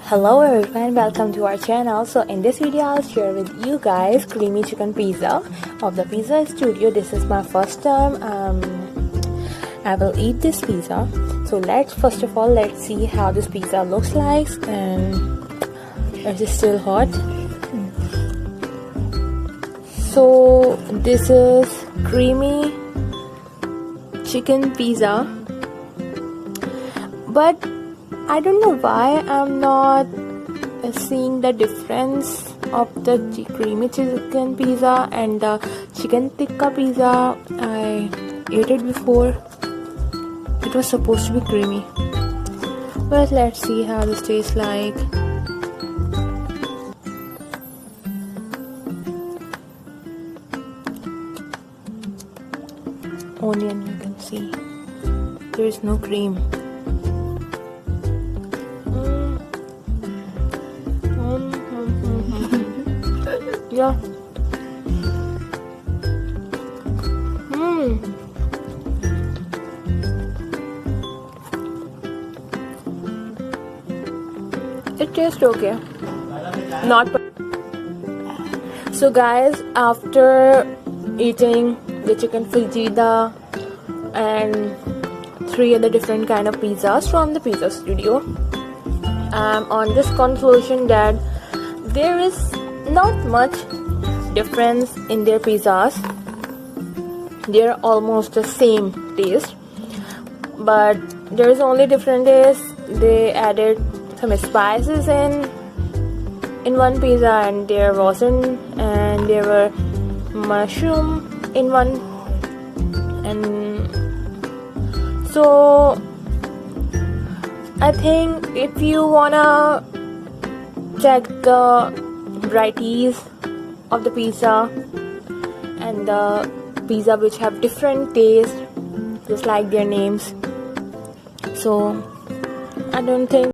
Hello everyone, welcome to our channel. So in this video I'll share with you guys creamy chicken pizza of the pizza studio. This is my first time I will eat this pizza. So first of all let's see how this pizza looks like. And it is still hot. So this is creamy chicken pizza, but I don't know why I'm not seeing the difference of the creamy chicken pizza and the chicken tikka pizza. I ate it before. It was supposed to be creamy, but let's see how this tastes like. Onion, you can see there is no cream. Yeah. It tastes okay. Not. So guys, after eating the chicken fajita and 3 other different kind of pizzas from the pizza studio, I'm on this conclusion that there is not much difference in their pizzas. They're almost the same taste, but there's only difference is they added some spices in one pizza and there wasn't, and there were mushroom in one. And so I think if you wanna check the varieties of the pizza and the pizza which have different taste just like their names, so I don't think